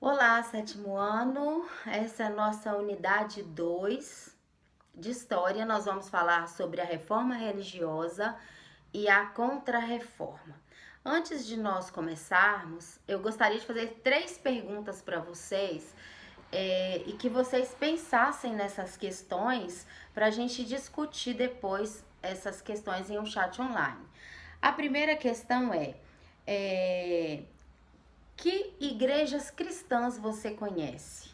Olá, sétimo ano. Essa é a nossa unidade 2 de História. Nós vamos falar sobre a reforma religiosa e a contra-reforma. Antes de nós começarmos, eu gostaria de fazer 3 perguntas para vocês e que vocês pensassem nessas questões para a gente discutir depois essas questões em um chat online. A primeira questão é que igrejas cristãs você conhece?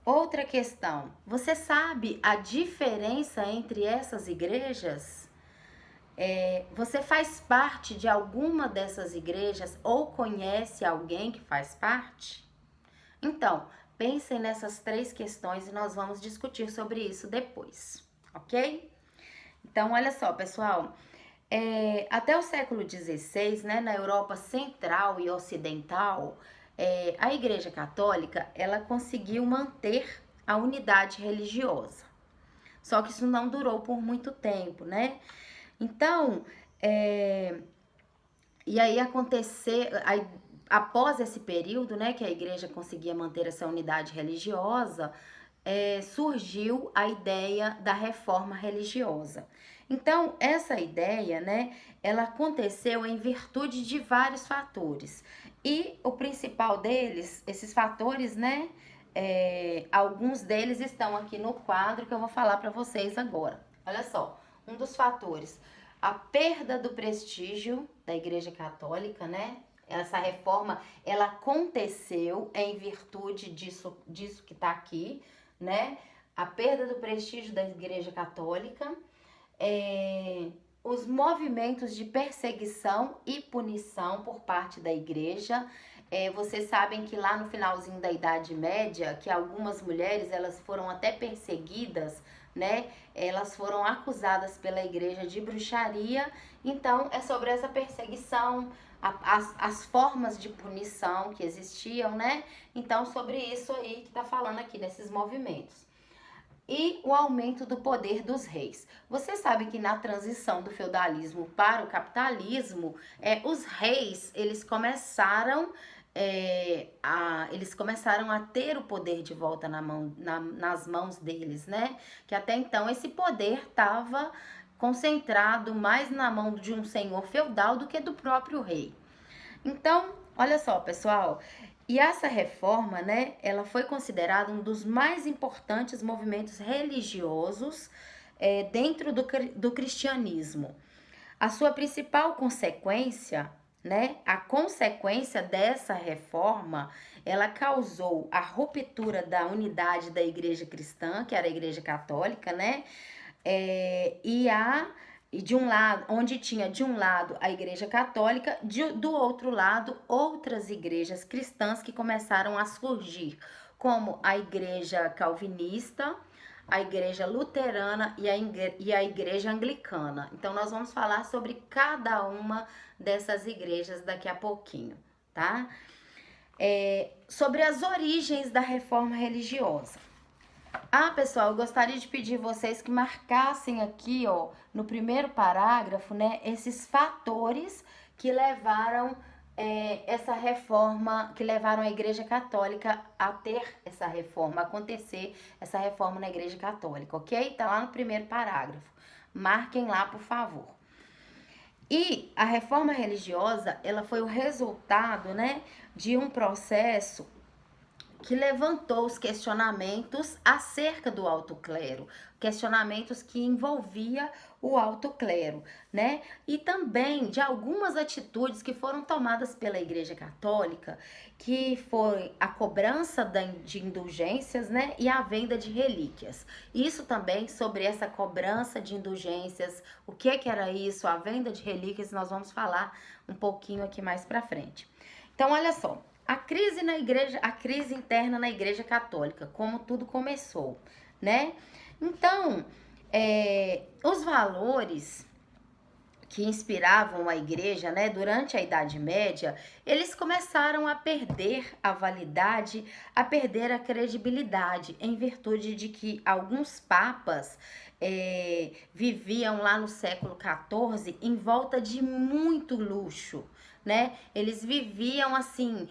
Outra questão, você sabe a diferença entre essas igrejas? Você faz parte de alguma dessas igrejas ou conhece alguém que faz parte? Então, pensem nessas 3 questões e nós vamos discutir sobre isso depois, ok? Então, olha só, pessoal, até o século XVI, né, na Europa Central e Ocidental, a Igreja Católica ela conseguiu manter a unidade religiosa. Só que isso não durou por muito tempo, né? Então, e aí após esse período, né, que a Igreja conseguia manter essa unidade religiosa, surgiu a ideia da reforma religiosa. Então, essa ideia, né, ela aconteceu em virtude de vários fatores. E o principal deles, esses fatores, né, alguns deles estão aqui no quadro que eu vou falar para vocês agora. Olha só, um dos fatores, a perda do prestígio da Igreja Católica, né? Essa reforma, ela aconteceu em virtude disso que está aqui, né? A perda do prestígio da Igreja Católica, os movimentos de perseguição e punição por parte da Igreja. Vocês sabem que lá no finalzinho da Idade Média, que algumas mulheres elas foram até perseguidas, né? Elas foram acusadas pela Igreja de bruxaria. Então, é sobre essa perseguição, as formas de punição que existiam, né? Então, sobre isso aí que tá falando aqui nesses movimentos. E o aumento do poder dos reis. Você sabe que na transição do feudalismo para o capitalismo, os reis eles começaram a ter o poder de volta nas mãos deles, né? Que até então esse poder estava concentrado mais na mão de um senhor feudal do que do próprio rei. Então, olha só, pessoal, e essa reforma, né, ela foi considerada um dos mais importantes movimentos religiosos dentro do cristianismo. A sua principal consequência, né, a consequência dessa reforma, ela causou a ruptura da unidade da igreja cristã, que era a igreja católica, né, e de um lado, onde tinha de um lado a Igreja Católica, do outro lado outras igrejas cristãs que começaram a surgir, como a Igreja Calvinista, a Igreja Luterana e a Igreja Anglicana. Então nós vamos falar sobre cada uma dessas igrejas daqui a pouquinho, tá? Sobre as origens da reforma religiosa. Pessoal, eu gostaria de pedir vocês que marcassem aqui, ó, no primeiro parágrafo, né, esses fatores que levaram essa reforma, que levaram a Igreja Católica a ter essa reforma, a acontecer essa reforma na Igreja Católica, ok? Tá lá no primeiro parágrafo. Marquem lá, por favor. E a reforma religiosa, ela foi o resultado, né, de um processo que levantou os questionamentos acerca do alto clero, questionamentos que envolvia o alto clero, né? E também de algumas atitudes que foram tomadas pela Igreja Católica, que foi a cobrança de indulgências, né? E a venda de relíquias. Isso também sobre essa cobrança de indulgências, o que era isso, a venda de relíquias, nós vamos falar um pouquinho aqui mais para frente. Então, olha só, a crise interna na Igreja Católica, como tudo começou, né? Então, os valores que inspiravam a igreja, né, durante a Idade Média, eles começaram a perder a validade, a perder a credibilidade, em virtude de que alguns papas viviam lá no século XIV em volta de muito luxo, né? Eles viviam assim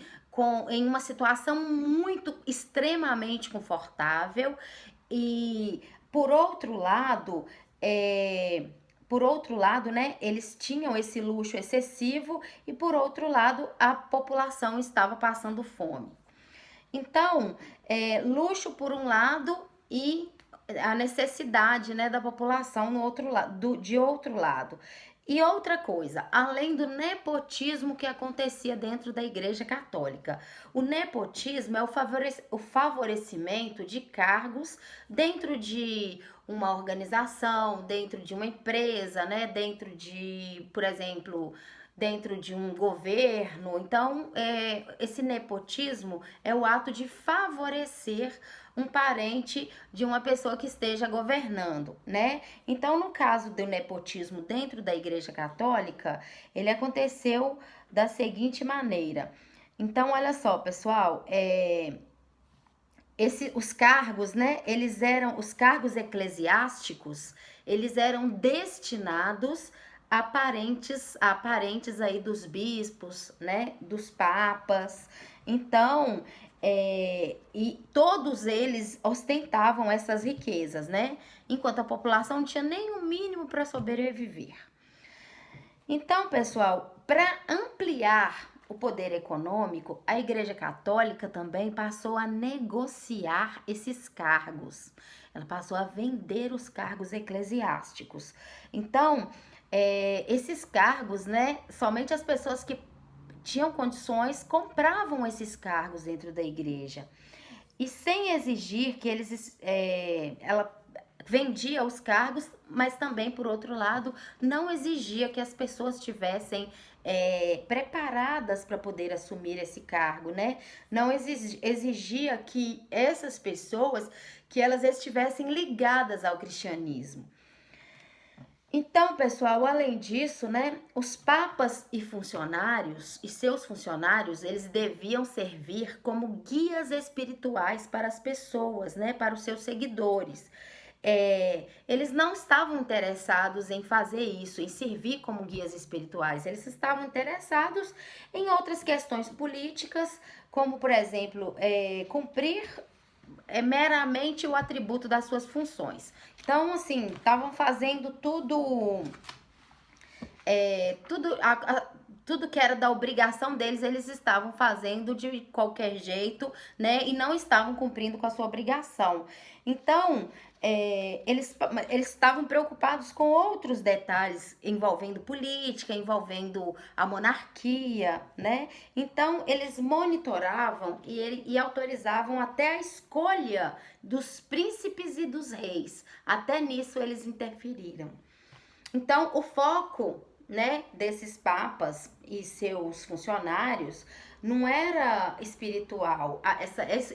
em uma situação muito extremamente confortável e por outro lado, né, eles tinham esse luxo excessivo e por outro lado a população estava passando fome. Então, luxo por um lado e a necessidade, né, da população no outro lado, de outro lado. E outra coisa, além do nepotismo que acontecia dentro da Igreja Católica. O nepotismo é o favorecimento de cargos dentro de uma organização, dentro de uma empresa, né? Dentro de, por exemplo, dentro de um governo. Então, esse nepotismo é o ato de favorecer um parente de uma pessoa que esteja governando, né? Então, no caso do nepotismo dentro da Igreja Católica, ele aconteceu da seguinte maneira. Então, olha só, pessoal, os cargos, né? Os cargos eclesiásticos, eles eram destinados a parentes aí dos bispos, né? Dos papas. Então, e todos eles ostentavam essas riquezas, né? Enquanto a população não tinha nem o mínimo para sobreviver. Então, pessoal, para ampliar o poder econômico, a Igreja Católica também passou a negociar esses cargos. Ela passou a vender os cargos eclesiásticos. Então, esses cargos, né, somente as pessoas que tinham condições compravam esses cargos dentro da igreja. E sem exigir que ela vendia os cargos, mas também, por outro lado, não exigia que as pessoas tivessem preparadas para poder assumir esse cargo, né? Não exigia que essas pessoas, que elas estivessem ligadas ao cristianismo. Então, pessoal, além disso, né, os papas e funcionários e seus funcionários, eles deviam servir como guias espirituais para as pessoas, né, para os seus seguidores. Eles não estavam interessados em fazer isso, em servir como guias espirituais. Eles estavam interessados em outras questões políticas, como, por exemplo, cumprir meramente o atributo das suas funções. Então, assim, estavam fazendo tudo tudo que era da obrigação deles, eles estavam fazendo de qualquer jeito, né? E não estavam cumprindo com a sua obrigação. Então, eles estavam preocupados com outros detalhes envolvendo política, envolvendo a monarquia, né? Então, eles monitoravam e autorizavam até a escolha dos príncipes e dos reis. Até nisso eles interferiram. Então, o foco, né, desses papas e seus funcionários não era espiritual.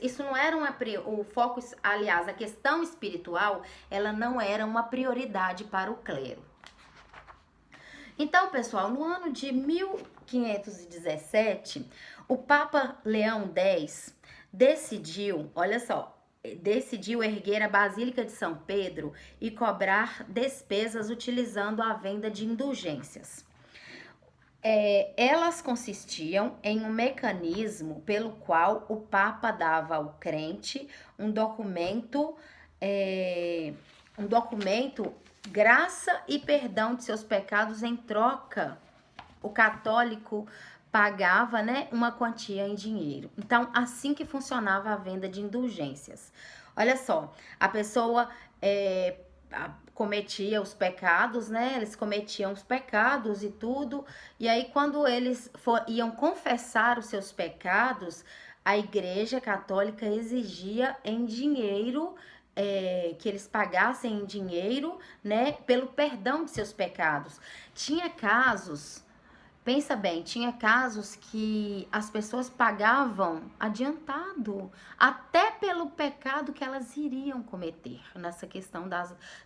Isso não era o foco, aliás, a questão espiritual, ela não era uma prioridade para o clero. Então, pessoal, no ano de 1517, o Papa Leão X decidiu, olha só, decidiu erguer a Basílica de São Pedro e cobrar despesas utilizando a venda de indulgências. Elas consistiam em um mecanismo pelo qual o Papa dava ao crente um documento, graça e perdão de seus pecados em troca. O católico pagava, né, uma quantia em dinheiro. Então, assim que funcionava a venda de indulgências. Olha só, a pessoa cometia os pecados, né? Eles cometiam os pecados e tudo. E aí, quando eles iam confessar os seus pecados, a Igreja Católica exigia em dinheiro, que eles pagassem em dinheiro, né, pelo perdão de seus pecados. Tinha casos, pensa bem, tinha casos que as pessoas pagavam adiantado, até pelo pecado que elas iriam cometer, nessa questão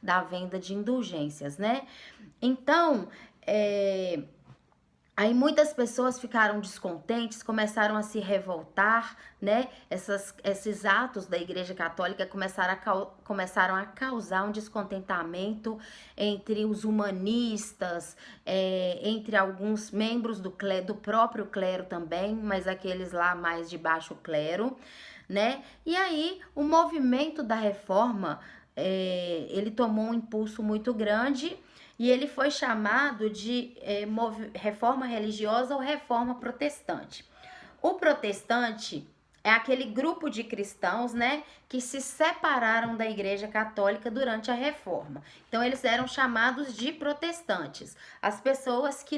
da venda de indulgências, né? Então, Aí muitas pessoas ficaram descontentes, começaram a se revoltar, né? Esses atos da Igreja Católica começaram a causar um descontentamento entre os humanistas, entre alguns membros do próprio clero também, mas aqueles lá mais de baixo clero, né? E aí o movimento da reforma, ele tomou um impulso muito grande e ele foi chamado de reforma religiosa ou reforma protestante. O protestante é aquele grupo de cristãos, né, que se separaram da Igreja Católica durante a Reforma. Então eles eram chamados de protestantes. As pessoas que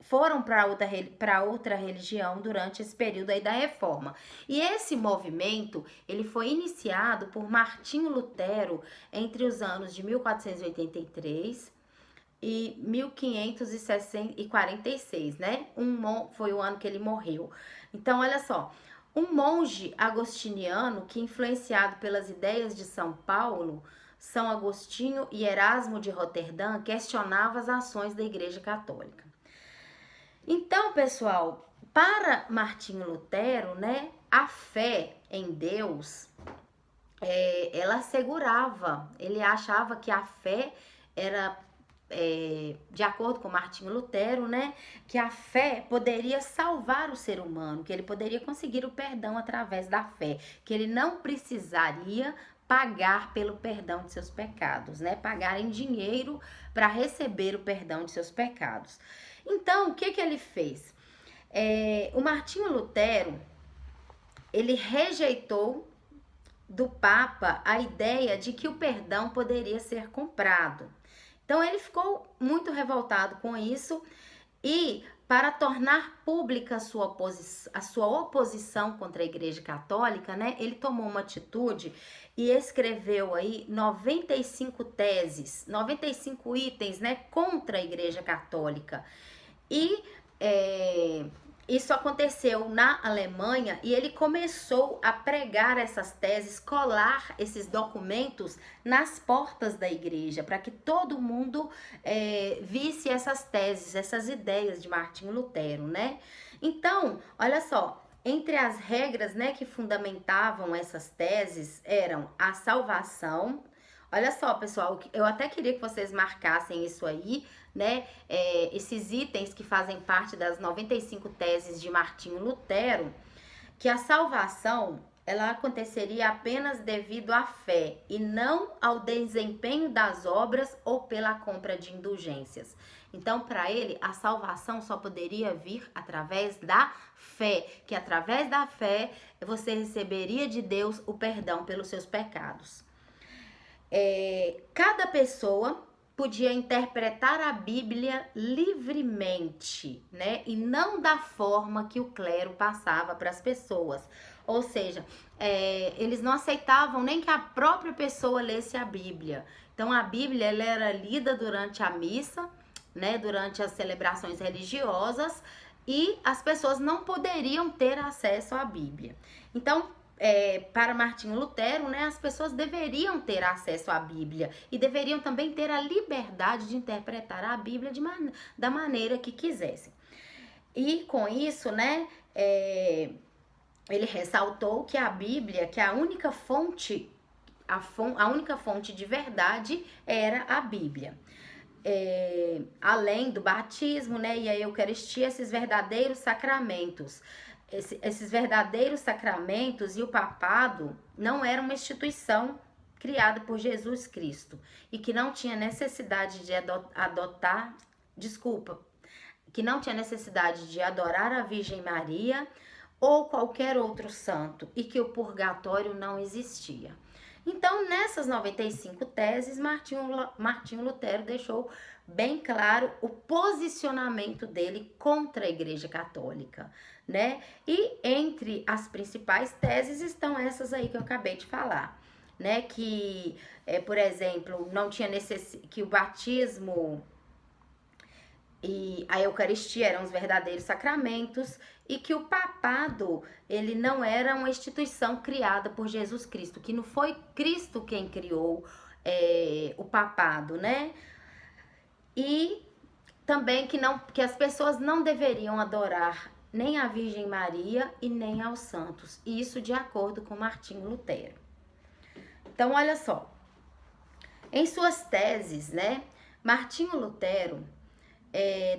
foram para outra religião durante esse período aí da Reforma. E esse movimento, ele foi iniciado por Martinho Lutero entre os anos de 1483 e 1546, né? Foi o ano que ele morreu. Então, olha só, um monge agostiniano que, influenciado pelas ideias de São Paulo, São Agostinho e Erasmo de Roterdã, questionava as ações da Igreja Católica. Então, pessoal, para Martinho Lutero, né, a fé em Deus, ela assegurava, ele achava que a fé era, de acordo com Martinho Lutero, né, que a fé poderia salvar o ser humano, que ele poderia conseguir o perdão através da fé, que ele não precisaria pagar pelo perdão de seus pecados, né, pagar em dinheiro para receber o perdão de seus pecados. Então, o que ele fez? O Martinho Lutero, ele rejeitou do Papa a ideia de que o perdão poderia ser comprado. Então, ele ficou muito revoltado com isso e, para tornar pública a sua oposição contra a Igreja Católica, né, ele tomou uma atitude e escreveu aí 95 teses, 95 itens, né, contra a Igreja Católica. E isso aconteceu na Alemanha e ele começou a pregar essas teses, colar esses documentos nas portas da igreja, para que todo mundo visse essas teses, essas ideias de Martinho Lutero, né? Então, olha só, entre as regras, né, que fundamentavam essas teses eram a salvação. Olha só, pessoal, eu até queria que vocês marcassem isso aí, né? Esses itens que fazem parte das 95 teses de Martinho Lutero, que a salvação ela aconteceria apenas devido à fé e não ao desempenho das obras ou pela compra de indulgências. Então, para ele, a salvação só poderia vir através da fé, que através da fé você receberia de Deus o perdão pelos seus pecados. Cada pessoa podia interpretar a Bíblia livremente, né? E não da forma que o clero passava para as pessoas. Ou seja, eles não aceitavam nem que a própria pessoa lesse a Bíblia. Então, a Bíblia ela era lida durante a missa, né? Durante as celebrações religiosas, e as pessoas não poderiam ter acesso à Bíblia. Então, para Martinho Lutero, né, as pessoas deveriam ter acesso à Bíblia e deveriam também ter a liberdade de interpretar a Bíblia da maneira que quisessem. E com isso, né, ele ressaltou que a Bíblia, que a única fonte de verdade era a Bíblia. Além do batismo, né, e a Eucaristia, esses verdadeiros sacramentos. Esses verdadeiros sacramentos e o papado não era uma instituição criada por Jesus Cristo e que não tinha necessidade de que não tinha necessidade de adorar a Virgem Maria ou qualquer outro santo e que o purgatório não existia. Então, nessas 95 teses, Martinho Lutero deixou bem claro o posicionamento dele contra a Igreja Católica, né? E entre as principais teses estão essas aí que eu acabei de falar, né? Que, por exemplo, não tinha que o batismo e a Eucaristia eram os verdadeiros sacramentos e que o papado, ele não era uma instituição criada por Jesus Cristo, que não foi Cristo quem criou o papado, né? E também que as pessoas não deveriam adorar nem a Virgem Maria e nem aos santos. Isso de acordo com Martinho Lutero. Então, olha só. Em suas teses, né, Martinho Lutero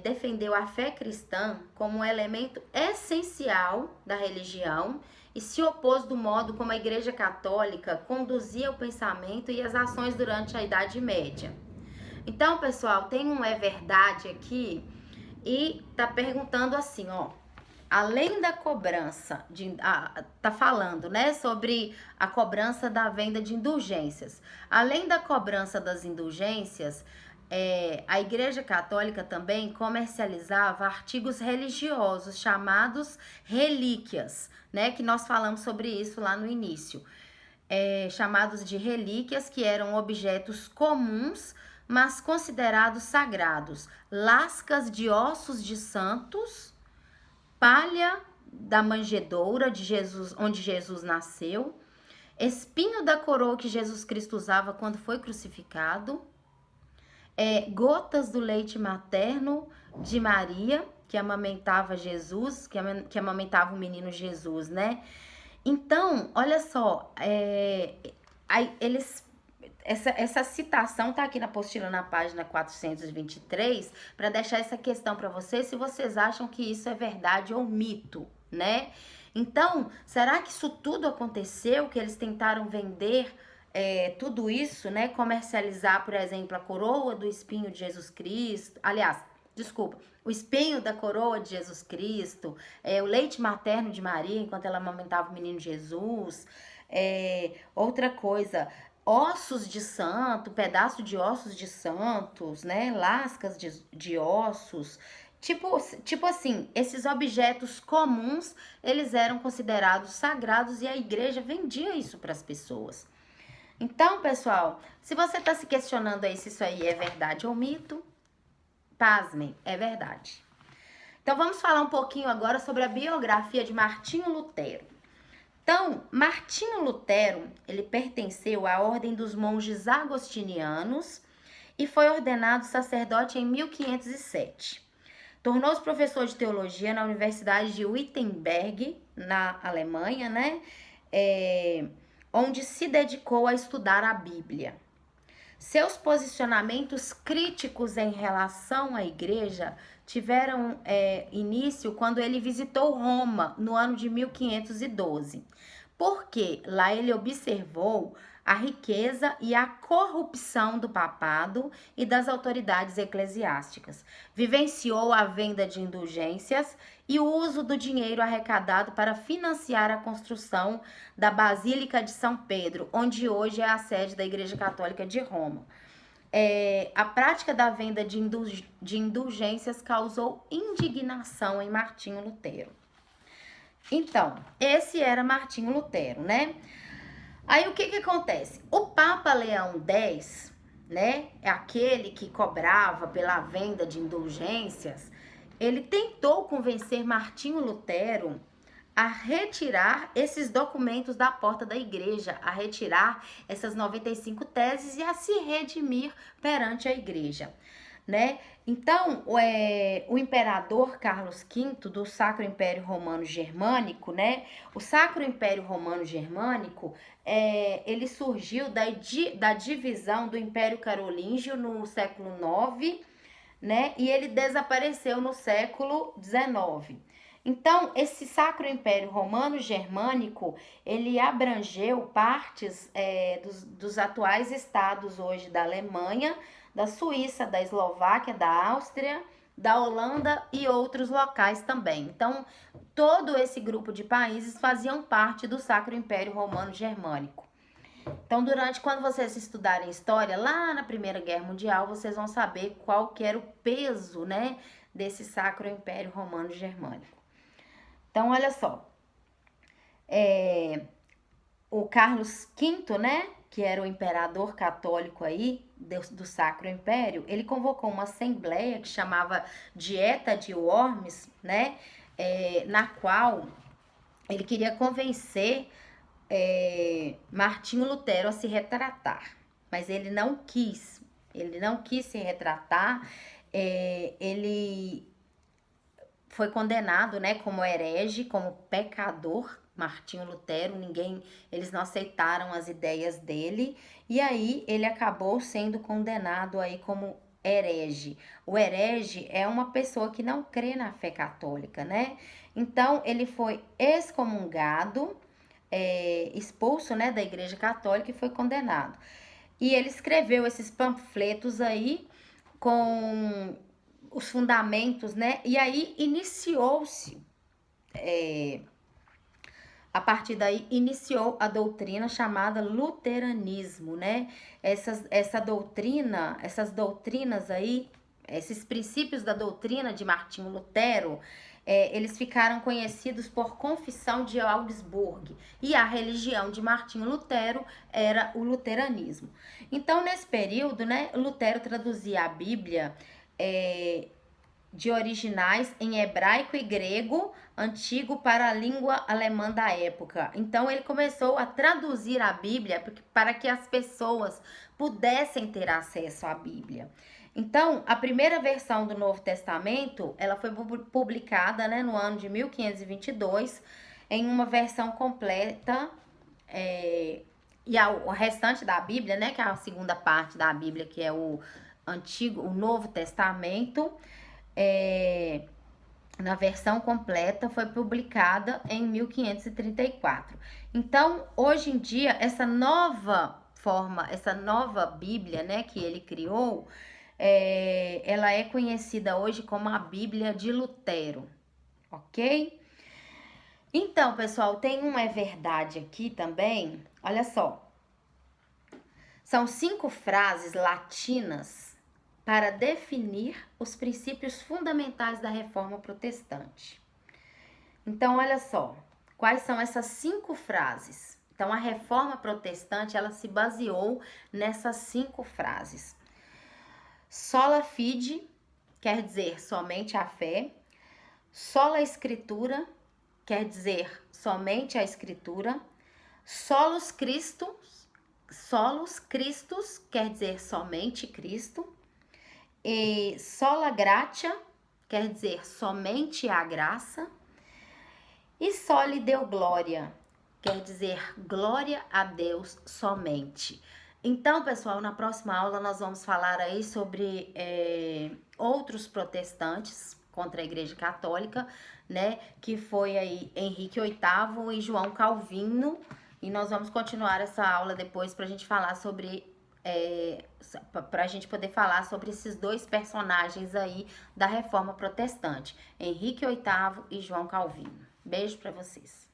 defendeu a fé cristã como um elemento essencial da religião e se opôs do modo como a Igreja Católica conduzia o pensamento e as ações durante a Idade Média. Então, pessoal, tem um é verdade aqui e tá perguntando assim, ó. Além da cobrança, tá falando, né, sobre a cobrança da venda de indulgências. Além da cobrança das indulgências, a Igreja Católica também comercializava artigos religiosos chamados relíquias, né, que nós falamos sobre isso lá no início. Chamados de relíquias, que eram objetos comuns, mas considerados sagrados. Lascas de ossos de santos, palha da manjedoura de Jesus, onde Jesus nasceu, espinho da coroa que Jesus Cristo usava quando foi crucificado, gotas do leite materno de Maria, que amamentava Jesus, que amamentava o menino Jesus, né? Então, olha só, essa citação tá aqui na apostila na página 423 para deixar essa questão para vocês, se vocês acham que isso é verdade ou mito, né? Então, será que isso tudo aconteceu, que eles tentaram vender tudo isso, né? Comercializar, por exemplo, a coroa do espinho de Jesus Cristo, aliás, desculpa, o espinho da coroa de Jesus Cristo, o leite materno de Maria, enquanto ela amamentava o menino Jesus, outra coisa, ossos de santo, pedaço de ossos de santos, né? Lascas de ossos. Tipo assim, esses objetos comuns, eles eram considerados sagrados e a igreja vendia isso para as pessoas. Então, pessoal, se você está se questionando aí se isso aí é verdade ou mito, pasmem, é verdade. Então, vamos falar um pouquinho agora sobre a biografia de Martinho Lutero. Então, Martinho Lutero, ele pertenceu à ordem dos monges agostinianos e foi ordenado sacerdote em 1507. Tornou-se professor de teologia na Universidade de Wittenberg, na Alemanha, né? Onde se dedicou a estudar a Bíblia. Seus posicionamentos críticos em relação à igreja tiveram início quando ele visitou Roma no ano de 1512, porque lá ele observou a riqueza e a corrupção do papado e das autoridades eclesiásticas. Vivenciou a venda de indulgências e o uso do dinheiro arrecadado para financiar a construção da Basílica de São Pedro, onde hoje é a sede da Igreja Católica de Roma. A prática da venda de indulgências causou indignação em Martinho Lutero. Então, esse era Martinho Lutero, né? Aí o que acontece? O Papa Leão X, né, é aquele que cobrava pela venda de indulgências, ele tentou convencer Martinho Lutero a retirar esses documentos da porta da igreja, a retirar essas 95 teses e a se redimir perante a igreja, né? Então, o imperador Carlos V do Sacro Império Romano Germânico, né? O Sacro Império Romano Germânico, ele surgiu da divisão do Império Carolíngio no século IX, né? E ele desapareceu no século XIX. Então, esse Sacro Império Romano Germânico, ele abrangeu partes dos atuais estados hoje da Alemanha, da Suíça, da Eslováquia, da Áustria, da Holanda e outros locais também. Então, todo esse grupo de países faziam parte do Sacro Império Romano Germânico. Então, quando vocês estudarem história, lá na Primeira Guerra Mundial, vocês vão saber qual que era o peso, né, desse Sacro Império Romano Germânico. Então, olha só, o Carlos V, né, que era o imperador católico aí do Sacro Império, ele convocou uma assembleia que chamava Dieta de Worms, né, na qual ele queria convencer Martinho Lutero a se retratar, mas ele não quis se retratar. Ele foi condenado, né, como herege, como pecador, Martinho Lutero. Eles não aceitaram as ideias dele, e aí ele acabou sendo condenado aí como herege. O herege é uma pessoa que não crê na fé católica, né? Então ele foi excomungado, expulso, né, da Igreja Católica e foi condenado. E ele escreveu esses panfletos aí com os fundamentos, né? E aí iniciou-se, a partir daí iniciou a doutrina chamada luteranismo, né? Essas doutrinas aí, esses princípios da doutrina de Martinho Lutero, eles ficaram conhecidos por Confissão de Augsburgo, e a religião de Martinho Lutero era o luteranismo. Então, nesse período, né, Lutero traduzia a Bíblia de originais em hebraico e grego antigo para a língua alemã da época. Então ele começou a traduzir a Bíblia para que as pessoas pudessem ter acesso à Bíblia. Então, a primeira versão do Novo Testamento, ela foi publicada, né, no ano de 1522, em uma versão completa, e o restante da Bíblia, né, que é a segunda parte da Bíblia, que é o Novo Testamento, na versão completa, foi publicada em 1534. Então, hoje em dia, essa nova Bíblia, né, que ele criou, ela é conhecida hoje como a Bíblia de Lutero, ok? Então, pessoal, tem uma verdade aqui também, olha só. São 5 frases latinas para definir os princípios fundamentais da Reforma Protestante. Então, olha só, quais são essas 5 frases? Então, a Reforma Protestante, ela se baseou nessas 5 frases. Sola fide, quer dizer somente a fé. Sola Escritura, quer dizer somente a Escritura. Solus Christus, quer dizer somente Cristo. E sola gratia, quer dizer somente a graça. E soli deo gloria, quer dizer glória a Deus somente. Então, pessoal, na próxima aula nós vamos falar aí sobre outros protestantes contra a Igreja Católica, né? Que foi aí Henrique VIII e João Calvino. E nós vamos continuar essa aula depois para a gente falar sobre para a gente poder falar sobre esses 2 personagens aí da Reforma Protestante, Henrique VIII e João Calvino. Beijo para vocês.